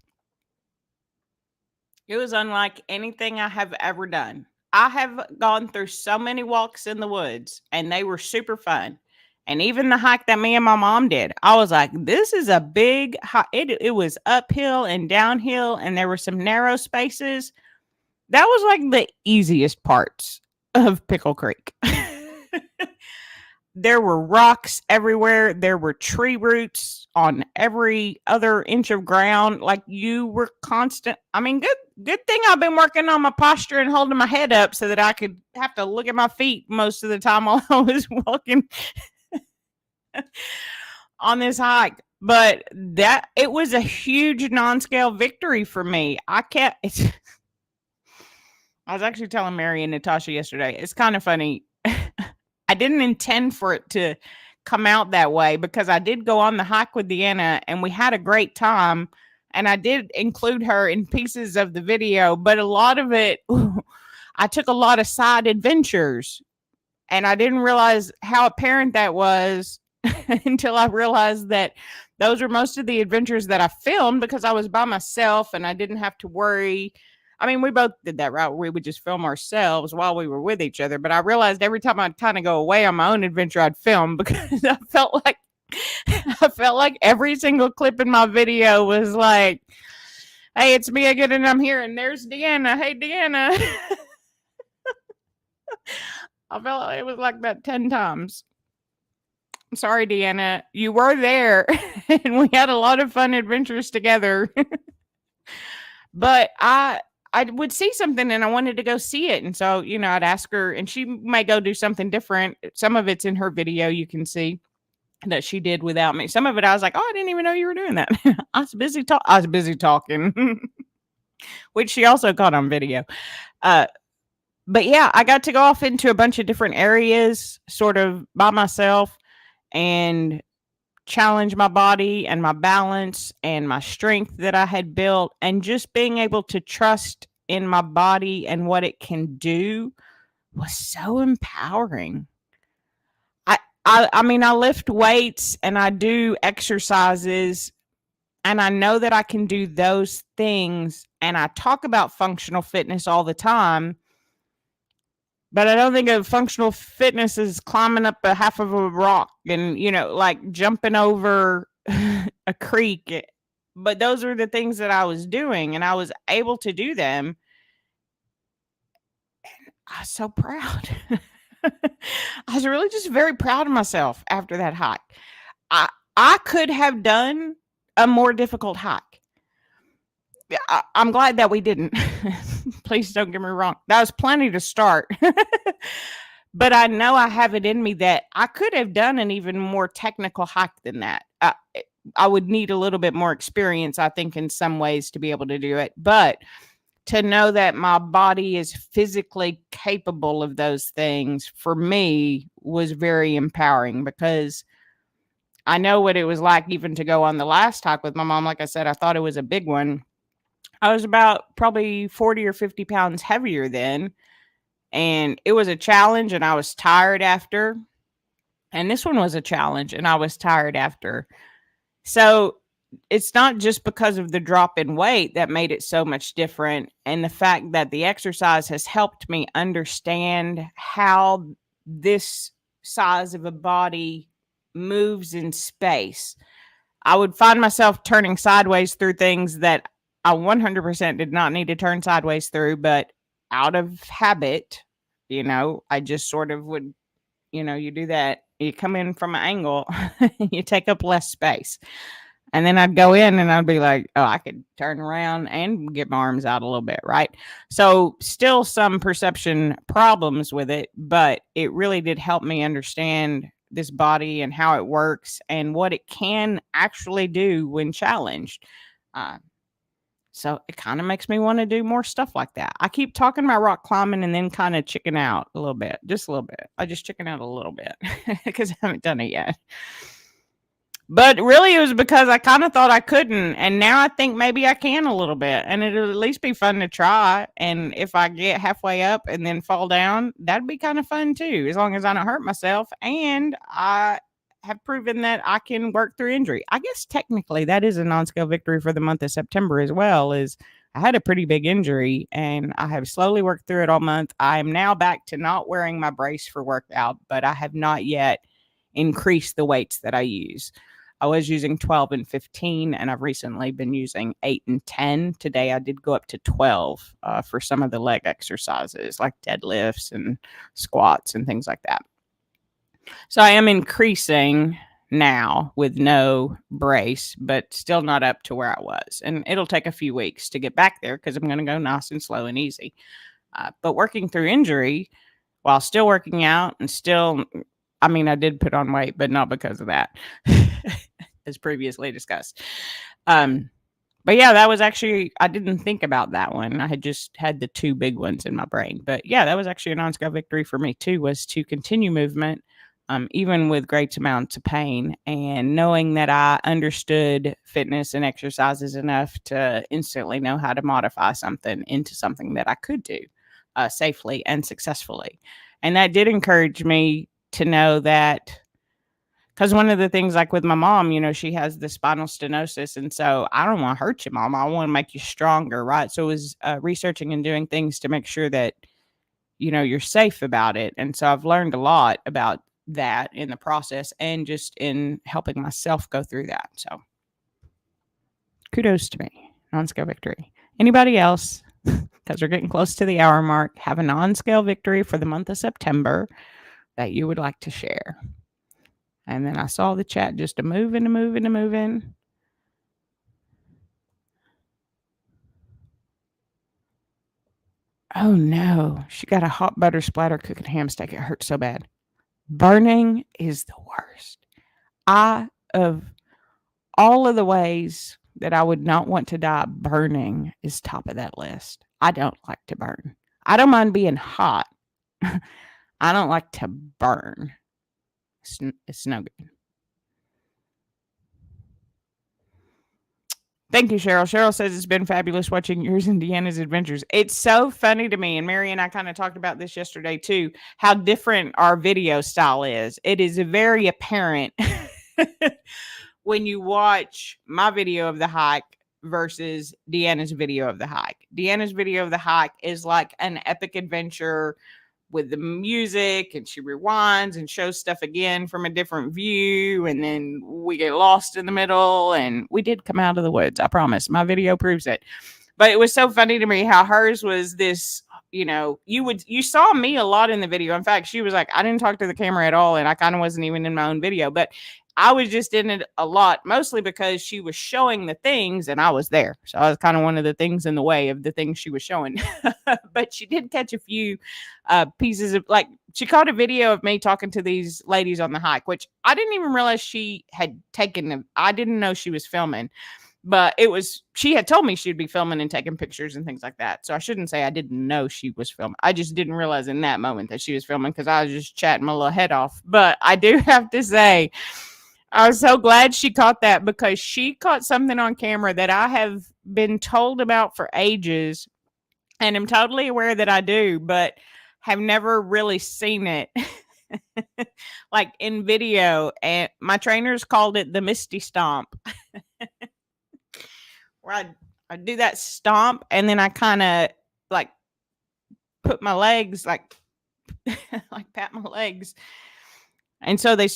It was unlike anything I have ever done. I have gone through so many walks in the woods and they were super fun. And even the hike that me and my mom did, I was like, this is a big hike. It was uphill and downhill, and there were some narrow spaces. That was like the easiest parts of Pickle Creek. There were rocks everywhere. There were tree roots on every other inch of ground. Like you were constant. I mean, good thing I've been working on my posture and holding my head up so that I could have to look at my feet most of the time while I was walking on this hike. But that it was a huge non-scale victory for me. I was actually telling Mary and Natasha yesterday. It's kind of funny. I didn't intend for it to come out that way because I did go on the hike with Deanna and we had a great time. And I did include her in pieces of the video, but a lot of it, I took a lot of side adventures and I didn't realize how apparent that was until I realized that those were most of the adventures that I filmed because I was by myself and I didn't have to worry. I mean, we both did that, right? We would just film ourselves while we were with each other. But I realized every time I'd kind of go away on my own adventure, I'd film because I felt like every single clip in my video was like, hey, it's me again and I'm here. And there's Deanna. Hey, Deanna. I felt like it was like that 10 times. I'm sorry, Deanna. You were there and we had a lot of fun adventures together. But I would see something and I wanted to go see it. And so, I'd ask her and she might go do something different. Some of it's in her video, you can see that she did without me. Some of it I was like, oh, I didn't even know you were doing that. I was busy talking, which she also caught on video. But yeah, I got to go off into a bunch of different areas sort of by myself and challenge my body and my balance and my strength that I had built, and just being able to trust in my body and what it can do was so empowering. I mean, I lift weights and I do exercises and I know that I can do those things, and I talk about functional fitness all the time. But I don't think of functional fitness as climbing up a half of a rock and, like jumping over a creek. But those were the things that I was doing and I was able to do them. And I was so proud. I was really just very proud of myself after that hike. I I could have done a more difficult hike. Yeah, I'm glad that we didn't. Please don't get me wrong. That was plenty to start. But I know I have it in me that I could have done an even more technical hike than that. I would need a little bit more experience, I think, in some ways to be able to do it. But to know that my body is physically capable of those things for me was very empowering because I know what it was like even to go on the last hike with my mom. Like I said, I thought it was a big one. I was about probably 40 or 50 pounds heavier then. And it was a challenge, and I was tired after. And this one was a challenge, and I was tired after. So it's not just because of the drop in weight that made it so much different. And the fact that the exercise has helped me understand how this size of a body moves in space. I would find myself turning sideways through things that I 100% did not need to turn sideways through, but out of habit, I just sort of would, you do that. You come in from an angle, you take up less space. And then I'd go in and I'd be like, oh, I could turn around and get my arms out a little bit, right? So still some perception problems with it, but it really did help me understand this body and how it works and what it can actually do when challenged. Uh, so it kind of makes me want to do more stuff like that. I keep talking about rock climbing and then kind of chicken out a little bit, just a little bit. I just chicken out a little bit because I haven't done it yet. But really, it was because I kind of thought I couldn't. And now I think maybe I can a little bit. And it'll at least be fun to try. And if I get halfway up and then fall down, that'd be kind of fun too, as long as I don't hurt myself. And I have proven that I can work through injury. I guess technically that is a non-scale victory for the month of September as well. Is I had a pretty big injury and I have slowly worked through it all month. I am now back to not wearing my brace for workout, but I have not yet increased the weights that I use. I was using 12 and 15, and I've recently been using 8 and 10. Today, I did go up to 12 for some of the leg exercises, like deadlifts and squats and things like that. So I am increasing now with no brace, but still not up to where I was. And it'll take a few weeks to get back there because I'm going to go nice and slow and easy. But working through injury while still working out and still, I did put on weight, but not because of that. As previously discussed. But yeah, that was actually, I didn't think about that one. I had just had the two big ones in my brain. But yeah, that was actually a non-scale victory for me too, was to continue movement, even with great amounts of pain, and knowing that I understood fitness and exercises enough to instantly know how to modify something into something that I could do safely and successfully. And that did encourage me to know that, because one of the things, like with my mom, she has the spinal stenosis. And so I don't want to hurt you, mom. I want to make you stronger, right? So it was researching and doing things to make sure that, you're safe about it. And so I've learned a lot about that in the process and just in helping myself go through that. So kudos to me. Non-scale victory. Anybody else, because we're getting close to the hour mark, have a non-scale victory for the month of September that you would like to share? And then I saw the chat just a moving. Oh no, she got a hot butter splatter cooking ham steak. It hurts so bad. Burning is the worst. Of all of the ways that I would not want to die, burning is top of that list. I don't like to burn. I don't mind being hot. I don't like to burn. It's no good. Thank you, Cheryl. Cheryl says it's been fabulous watching yours and Deanna's adventures. It's so funny to me, and Mary and I kind of talked about this yesterday too, how different our video style is. It is very apparent when you watch my video of the hike versus Deanna's video of the hike. Deanna's video of the hike is like an epic adventure with the music, and she rewinds and shows stuff again from a different view, and then we get lost in the middle, and we did come out of the woods. I promise. My video proves it. But it was so funny to me how hers was this you saw me a lot in the video. In fact, she was like, I didn't talk to the camera at all, and I kind of wasn't even in my own video, but I was just in it a lot, mostly because she was showing the things and I was there. So I was kind of one of the things in the way of the things she was showing. But she did catch a few pieces of, like, she caught a video of me talking to these ladies on the hike, which I didn't even realize she had taken them. I didn't know she was filming, but she had told me she'd be filming and taking pictures and things like that. So I shouldn't say I didn't know she was filming. I just didn't realize in that moment that she was filming because I was just chatting my little head off. But I do have to say, I was so glad she caught that, because she caught something on camera that I have been told about for ages and am totally aware that I do, but have never really seen it like in video. And my trainers called it the Misty stomp, where I do that stomp and then I kind of like put my legs like like pat my legs. And so they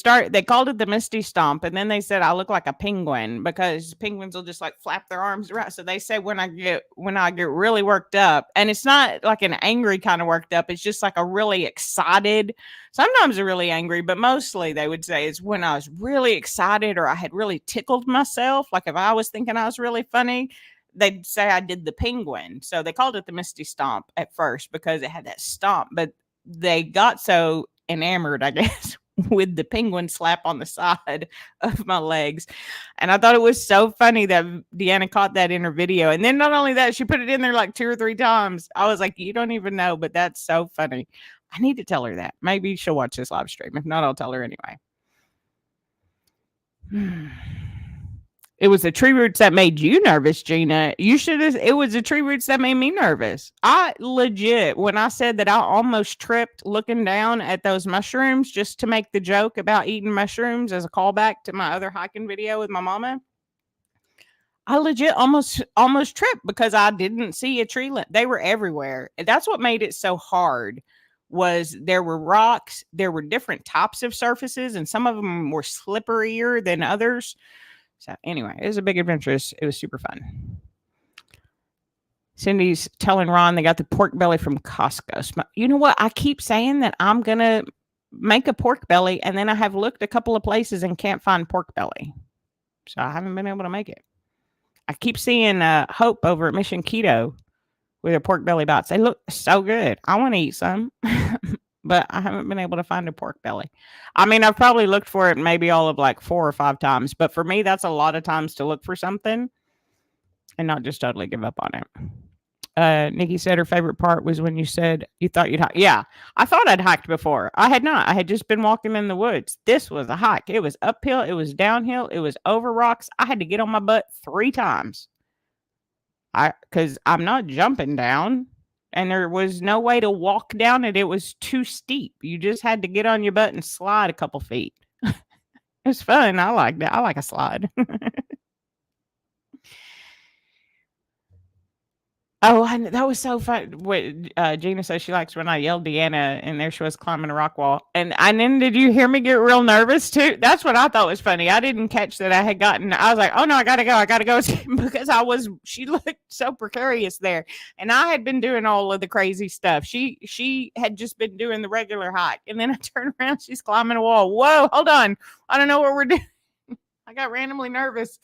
called it the Misty stomp. And then they said I look like a penguin because penguins will just like flap their arms around. So they say when I get really worked up, and it's not like an angry kind of worked up, it's just like a really excited, sometimes a really angry, but mostly they would say it's when I was really excited or I had really tickled myself. Like if I was thinking I was really funny, they'd say I did the penguin. So they called it the Misty stomp at first because it had that stomp, but they got so enamored, I guess, with the penguin slap on the side of my legs. And I thought it was so funny that Deanna caught that in her video. And then not only that, she put it in there like 2 or 3 times. I was like, you don't even know, but that's so funny. I need to tell her that. Maybe she'll watch this live stream. If not, I'll tell her anyway. It was the tree roots that made you nervous, Gina. It was the tree roots that made me nervous. I legit, when I said that I almost tripped looking down at those mushrooms just to make the joke about eating mushrooms as a callback to my other hiking video with my mama, I legit almost tripped because I didn't see a tree. They were everywhere. And that's what made it so hard. Was there were rocks, there were different types of surfaces, and some of them were slipperier than others. So anyway, it was a big adventure. It was super fun. Cindy's telling Ron they got the pork belly from Costco. You know what? I keep saying that I'm going to make a pork belly, and then I have looked a couple of places and can't find pork belly. So I haven't been able to make it. I keep seeing Hope over at Mission Keto with her pork belly bites. They look so good. I want to eat some. But I haven't been able to find a pork belly. I mean, I've probably looked for it maybe all of like 4 or 5 times. But for me, that's a lot of times to look for something and not just totally give up on it. Nikki said her favorite part was when you said you thought you'd hike. Yeah, I thought I'd hiked before. I had not. I had just been walking in the woods. This was a hike. It was uphill. It was downhill. It was over rocks. I had to get on my butt 3 times. Because I'm not jumping down. And there was no way to walk down it. It was too steep. You just had to get on your butt and slide a couple feet. It was fun. I liked it. I like a slide. Oh, and that was so fun. Gina says she likes when I yelled Deanna, and there she was climbing a rock wall. And then did you hear me get real nervous too? That's what I thought was funny. I didn't catch that I was like, oh no, I gotta go because she looked so precarious there. And I had been doing all of the crazy stuff. She had just been doing the regular hike. And then I turn around, she's climbing a wall. Whoa, hold on. I don't know what we're doing. I got randomly nervous.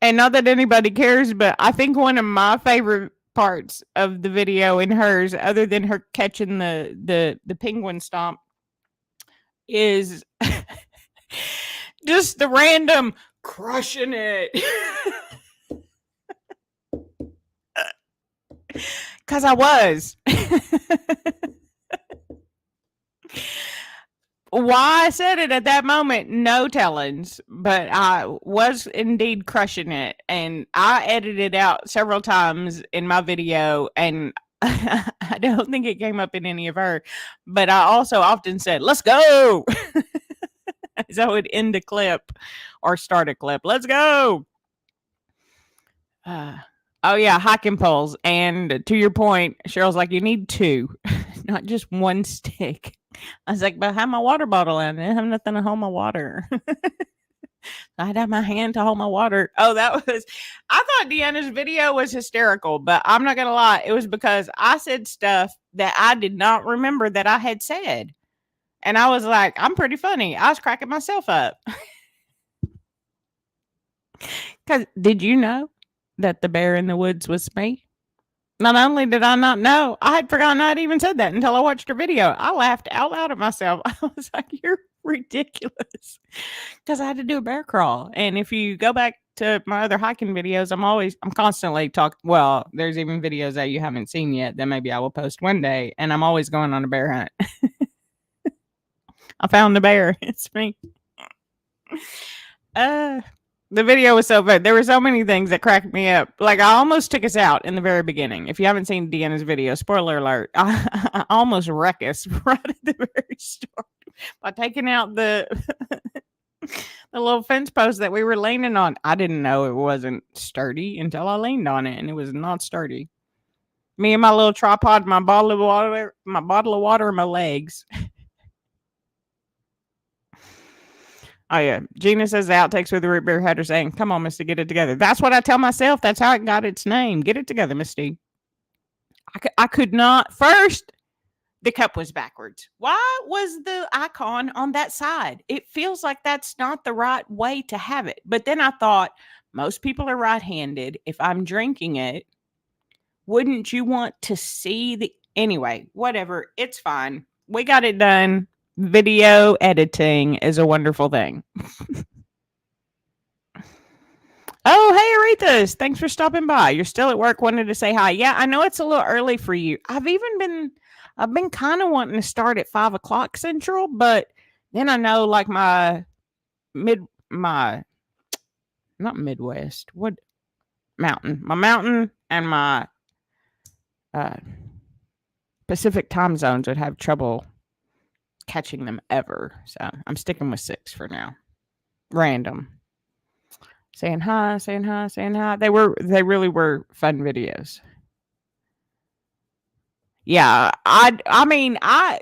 And not that anybody cares, but I think one of my favorite parts of the video and hers, other than her catching the penguin stomp, is just the random crushing it. Because I was. Why I said it at that moment, no tellings, but I was indeed crushing it. And I edited out several times in my video, and I don't think it came up in any of her, but I also often said, let's go. As I would end a clip or start a clip. Let's go. Oh yeah, hiking poles. And to your point, Cheryl's like, you need 2, not just 1 stick. I was like, but I have my water bottle in. I have nothing to hold my water. I had my hand to hold my water. Oh, I thought Deanna's video was hysterical, but I'm not going to lie. It was because I said stuff that I did not remember that I had said. And I was like, I'm pretty funny. I was cracking myself up. Because did you know that the bear in the woods was me? Not only did I not know, I had forgotten I'd even said that until I watched her video. I laughed out loud at myself. I was like, you're ridiculous. Because I had to do a bear crawl. And if you go back to my other hiking videos, I'm constantly talking. Well, there's even videos that you haven't seen yet that maybe I will post one day. And I'm always going on a bear hunt. I found the bear. It's me. The video was so good. There were so many things that cracked me up. Like, I almost took us out in the very beginning. If you haven't seen Deanna's video, spoiler alert, I almost wreck us right at the very start by taking out the little fence post that we were leaning on. I didn't know it wasn't sturdy until I leaned on it, and it was not sturdy. Me and my little tripod, my bottle of water, and my legs. Oh, yeah. Gina says the outtakes with the root beer header saying, come on, Misty, get it together. That's what I tell myself. That's how it got its name. Get it together, Misty. I could not. First, the cup was backwards. Why was the icon on that side? It feels like that's not the right way to have it. But then I thought, most people are right-handed. If I'm drinking it, wouldn't you want to see the... Anyway, whatever. It's fine. We got it done. Video editing is a wonderful thing. Oh, hey, Aretha's. Thanks for stopping by. You're still at work. Wanted to say hi. Yeah, I know it's a little early for you. I've been kind of wanting to start at 5:00 Central, but then I know like not Midwest, what mountain? My mountain and my Pacific time zones would have trouble catching them ever. So I'm sticking with 6 for now. Random. Saying hi. They really were fun videos. Yeah,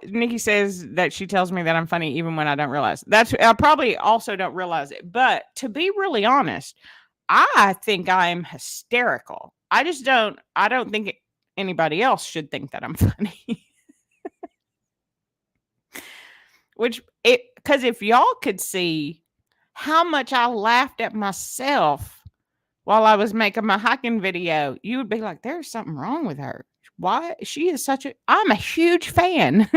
Nikki says that she tells me that I'm funny even when I don't realize. I probably also don't realize it. But to be really honest, I think I'm hysterical. I don't think anybody else should think that I'm funny. Because if y'all could see how much I laughed at myself while I was making my hiking video, you would be like, there's something wrong with her. Why? She is I'm a huge fan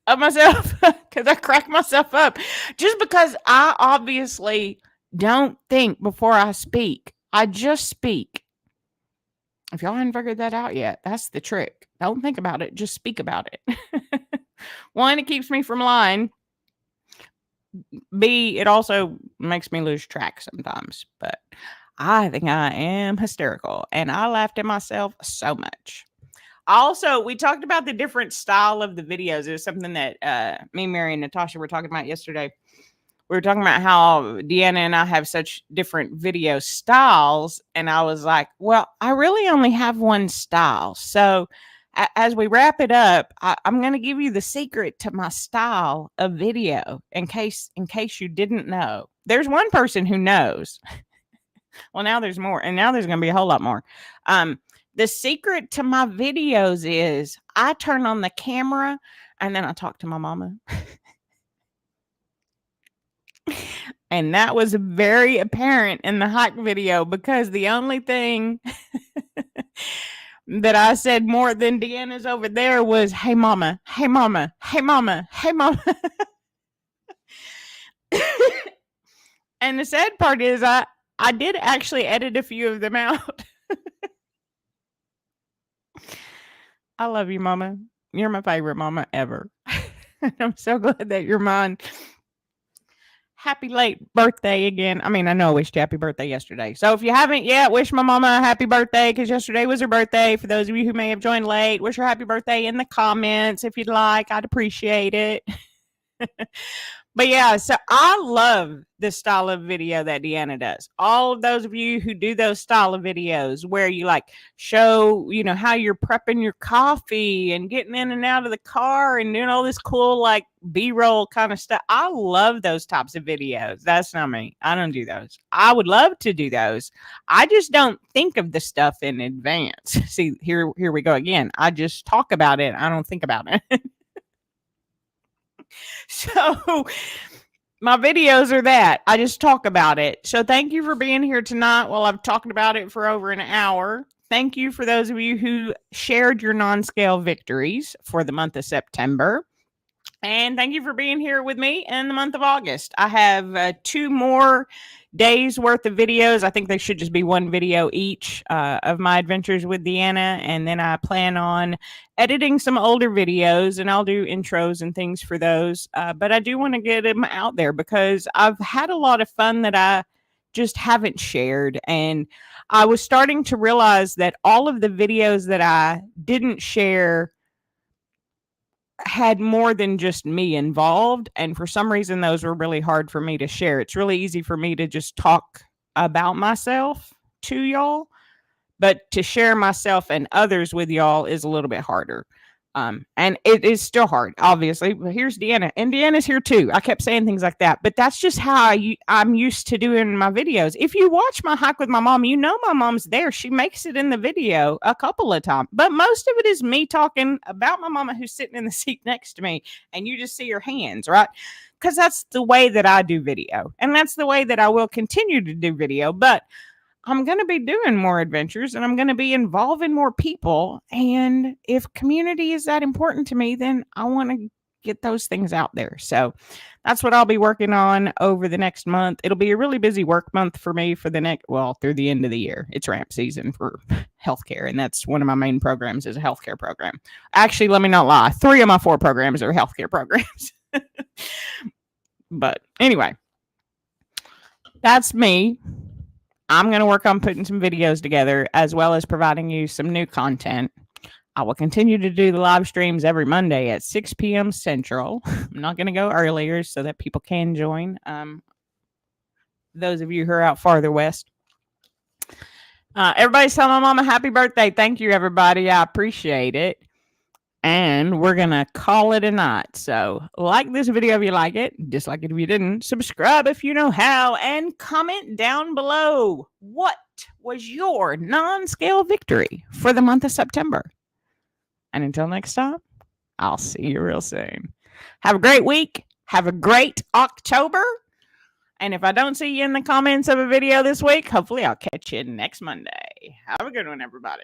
of myself because I crack myself up just because I obviously don't think before I speak. I just speak. If y'all haven't figured that out yet, that's the trick. Don't think about it. Just speak about it. One, it keeps me from lying. B, it also makes me lose track sometimes. But I think I am hysterical. And I laughed at myself so much. Also, we talked about the different style of the videos. It was something that me, Mary, and Natasha were talking about yesterday. We were talking about how Deanna and I have such different video styles. And I was like, well, I really only have one style. So as we wrap it up, I'm going to give you the secret to my style of video in case you didn't know. There's one person who knows. Well, now there's more. And now there's going to be a whole lot more. The secret to my videos is I turn on the camera and then I talk to my mama. And that was very apparent in the hike video because the only thing that I said more than Deanna's over there was, hey, mama, hey, mama, hey, mama, hey, mama. And the sad part is I did actually edit a few of them out. I love you, mama. You're my favorite mama ever. I'm so glad that you're mine. Happy late birthday again. I mean, I know I wished you happy birthday yesterday. So if you haven't yet, wish my mama a happy birthday because yesterday was her birthday. For those of you who may have joined late, wish her happy birthday in the comments if you'd like. I'd appreciate it. But yeah, so I love the style of video that Deanna does. All of those of you who do those style of videos where you like show, how you're prepping your coffee and getting in and out of the car and doing all this cool like B-roll kind of stuff. I love those types of videos. That's not me. I don't do those. I would love to do those. I just don't think of the stuff in advance. See, here we go again. I just talk about it. I don't think about it. So my videos are that. I just talk about it. So thank you for being here tonight while I've talked about it for over an hour. Thank you for those of you who shared your non-scale victories for the month of September. And thank you for being here with me in the month of August. I have 2 more days worth of videos. I think they should just be 1 video each of my adventures with Deanna. And then I plan on editing some older videos and I'll do intros and things for those. But I do want to get them out there because I've had a lot of fun that I just haven't shared. And I was starting to realize that all of the videos that I didn't share had more than just me involved. And for some reason, those were really hard for me to share. It's really easy for me to just talk about myself to y'all, but to share myself and others with y'all is a little bit harder. And it is still hard, obviously. But here's Deanna, and Deanna's here too. I kept saying things like that, but that's just how I'm used to doing my videos. If you watch my hike with my mom, my mom's there. She makes it in the video a couple of times, but most of it is me talking about my mama who's sitting in the seat next to me, and you just see her hands, right? Because that's the way that I do video, and that's the way that I will continue to do video. But I'm going to be doing more adventures and I'm going to be involving more people. And if community is that important to me, then I want to get those things out there. So that's what I'll be working on over the next month. It'll be a really busy work month for me for through the end of the year. It's ramp season for healthcare. And that's one of my main programs is a healthcare program. Actually, let me not lie. 3 of my 4 programs are healthcare programs. But anyway, that's me. I'm going to work on putting some videos together as well as providing you some new content. I will continue to do the live streams every Monday at 6 p.m. Central. I'm not going to go earlier so that people can join. Those of you who are out farther west. Everybody's telling my mom a happy birthday. Thank you, everybody. I appreciate it. And we're going to call it a night. So like this video if you like it, dislike it if you didn't, subscribe if you know how, and comment down below what was your non-scale victory for the month of September. And until next time, I'll see you real soon. Have a great week. Have a great October. And if I don't see you in the comments of a video this week, hopefully I'll catch you next Monday. Have a good one, everybody.